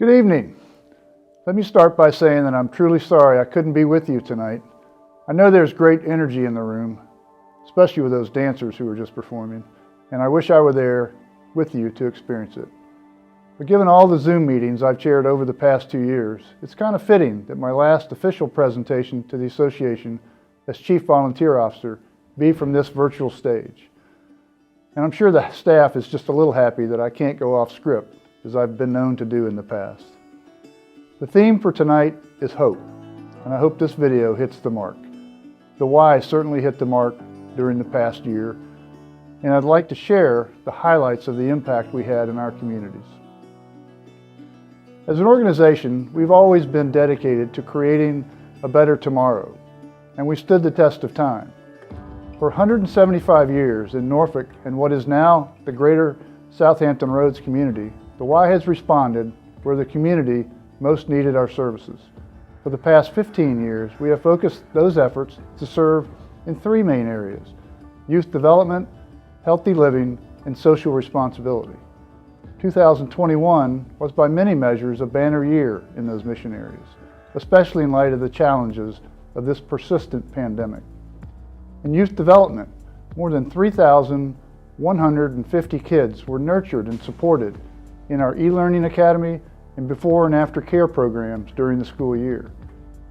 Good evening. Let me start by saying that I'm truly sorry I couldn't be with you tonight. I know there's great energy in the room, especially with those dancers who were just performing, and I wish I were there with you to experience it. But given all the Zoom meetings I've chaired over the past 2 years, it's kind of fitting that my last official presentation to the association as Chief Volunteer Officer be from this virtual stage. And I'm sure the staff is just a little happy that I can't go off script, as I've been known to do in the past. The theme for tonight is hope, and I hope this video hits the mark. The why certainly hit the mark during the past year, and I'd like to share the highlights of the impact we had in our communities. As an organization, we've always been dedicated to creating a better tomorrow, and we stood the test of time. For 175 years in Norfolk and what is now the greater Southampton Roads community, the Y has responded where the community most needed our services. For the past 15 years, we have focused those efforts to serve in 3 main areas: youth development, healthy living, and social responsibility. 2021 was by many measures a banner year in those mission areas, especially in light of the challenges of this persistent pandemic. In youth development, more than 3,150 kids were nurtured and supported in our e-learning academy and before and after care programs during the school year.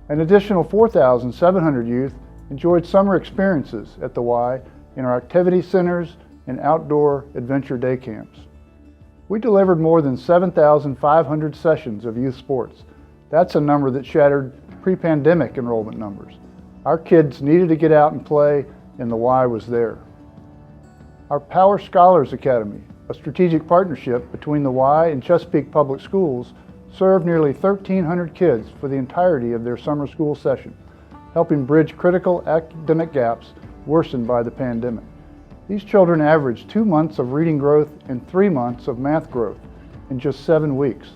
An additional 4,700 youth enjoyed summer experiences at the Y in our activity centers and outdoor adventure day camps. We delivered more than 7,500 sessions of youth sports. That's a number that shattered pre-pandemic enrollment numbers. Our kids needed to get out and play, and the Y was there. Our Power Scholars Academy, a strategic partnership between the Y and Chesapeake Public Schools, served nearly 1,300 kids for the entirety of their summer school session, helping bridge critical academic gaps worsened by the pandemic. These children averaged 2 months of reading growth and 3 months of math growth in just 7 weeks.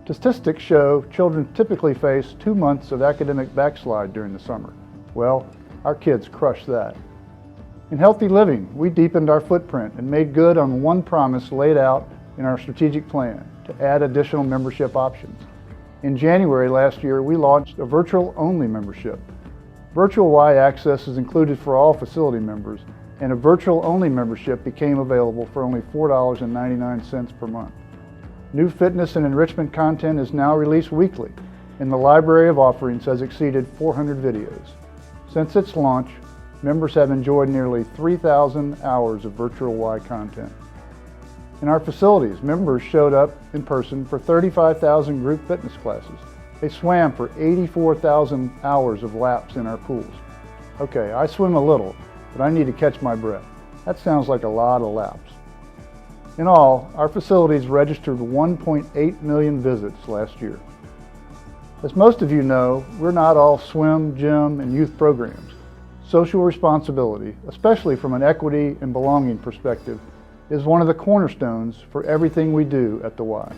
Statistics show children typically face 2 months of academic backslide during the summer. Well, our kids crushed that. In healthy living, we deepened our footprint and made good on one promise laid out in our strategic plan to add additional membership options. In January last year, we launched a virtual-only membership. Virtual Y access is included for all facility members, and a virtual-only membership became available for only $4.99 per month. New fitness and enrichment content is now released weekly, and the library of offerings has exceeded 400 videos. Since its launch, members have enjoyed nearly 3,000 hours of virtual Y content. In our facilities, members showed up in person for 35,000 group fitness classes. They swam for 84,000 hours of laps in our pools. Okay, I swim a little, but I need to catch my breath. That sounds like a lot of laps. In all, our facilities registered 1.8 million visits last year. As most of you know, we're not all swim, gym, and youth programs. Social responsibility, especially from an equity and belonging perspective, is one of the cornerstones for everything we do at the Y.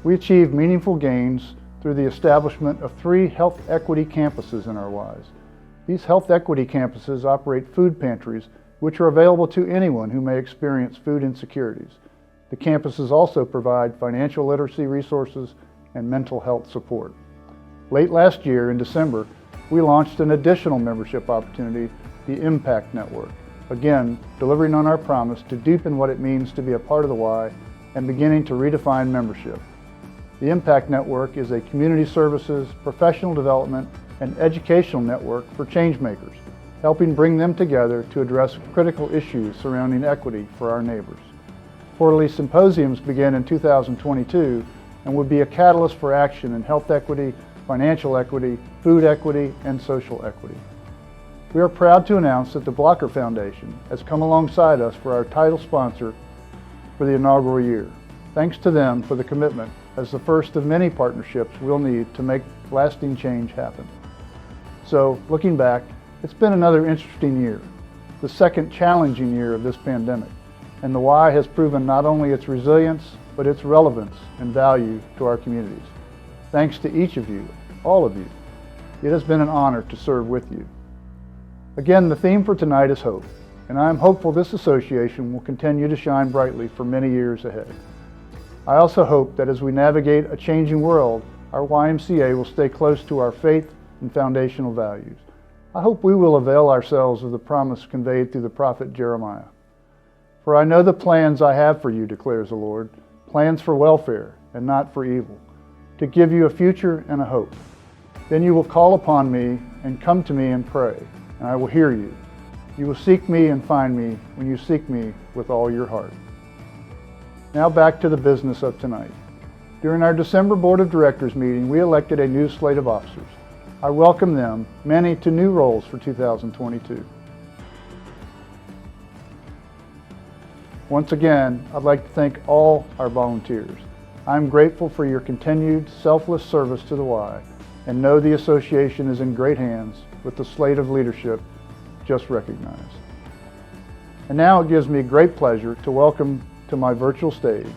We achieve meaningful gains through the establishment of 3 health equity campuses in our Ys. These health equity campuses operate food pantries, which are available to anyone who may experience food insecurities. The campuses also provide financial literacy resources and mental health support. Late last year, in December, we launched an additional membership opportunity, the Impact Network. Again, delivering on our promise to deepen what it means to be a part of the Y and beginning to redefine membership. The Impact Network is a community services, professional development, and educational network for changemakers, helping bring them together to address critical issues surrounding equity for our neighbors. Quarterly symposiums began in 2022 and would be a catalyst for action in health equity, financial equity, food equity, and social equity. We are proud to announce that the Blocker Foundation has come alongside us for our title sponsor for the inaugural year. Thanks to them for the commitment as the first of many partnerships we'll need to make lasting change happen. So, looking back, it's been another interesting year, the second challenging year of this pandemic, and the Y has proven not only its resilience, but its relevance and value to our communities. Thanks to each of you, all of you. It has been an honor to serve with you. Again, the theme for tonight is hope, and I am hopeful this association will continue to shine brightly for many years ahead. I also hope that as we navigate a changing world, our YMCA will stay close to our faith and foundational values. I hope we will avail ourselves of the promise conveyed through the prophet Jeremiah. For I know the plans I have for you, declares the Lord, plans for welfare and not for evil, to give you a future and a hope. Then you will call upon me and come to me and pray, and I will hear you. You will seek me and find me when you seek me with all your heart. Now back to the business of tonight. During our December Board of Directors meeting, we elected a new slate of officers. I welcome them, many, to new roles for 2022. Once again, I'd like to thank all our volunteers. I'm grateful for your continued selfless service to the Y, and know the association is in great hands with the slate of leadership just recognized. And now it gives me great pleasure to welcome to my virtual stage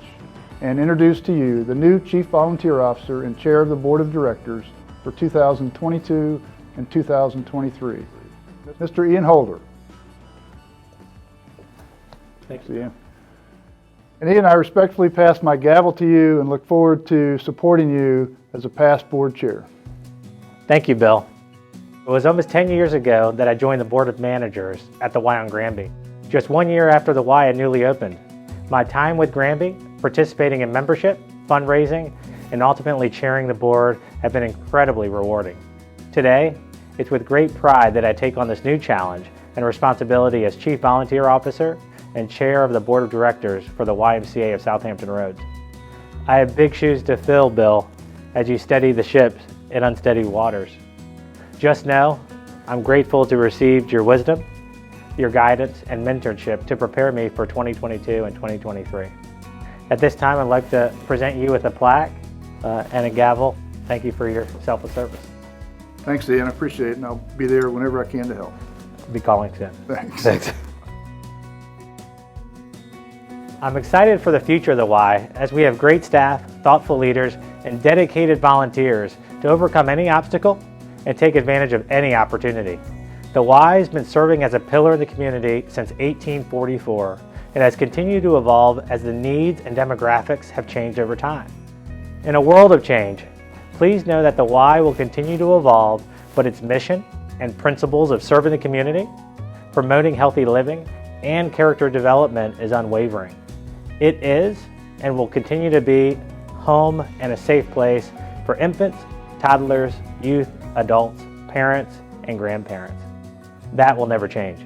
and introduce to you the new Chief Volunteer Officer and Chair of the Board of Directors for 2022 and 2023, Mr. Ian Holder. Thank you. Ian. And Ian, I respectfully pass my gavel to you and look forward to supporting you as a past board chair. Thank you, Bill. It was almost 10 years ago that I joined the Board of Managers at the Y on Granby, just 1 year after the Y had newly opened. My time with Granby, participating in membership, fundraising, and ultimately chairing the board have been incredibly rewarding. Today, it's with great pride that I take on this new challenge and responsibility as Chief Volunteer Officer and Chair of the Board of Directors for the YMCA of Southampton Roads. I have big shoes to fill, Bill, as you steady the ship in unsteady waters. Just know, I'm grateful to receive your wisdom, your guidance, and mentorship to prepare me for 2022 and 2023. At this time, I'd like to present you with a plaque and a gavel. Thank you for your selfless service. Thanks, Ian. I appreciate it, and I'll be there whenever I can to help. I'll be calling soon. Thanks. I'm excited for the future of the Y as we have great staff, thoughtful leaders, and dedicated volunteers to overcome any obstacle and take advantage of any opportunity. The Y has been serving as a pillar in the community since 1844 and has continued to evolve as the needs and demographics have changed over time. In a world of change, please know that the Y will continue to evolve, but its mission and principles of serving the community, promoting healthy living, and character development is unwavering. It is and will continue to be home and a safe place for infants, toddlers, youth, adults, parents, and grandparents. That will never change.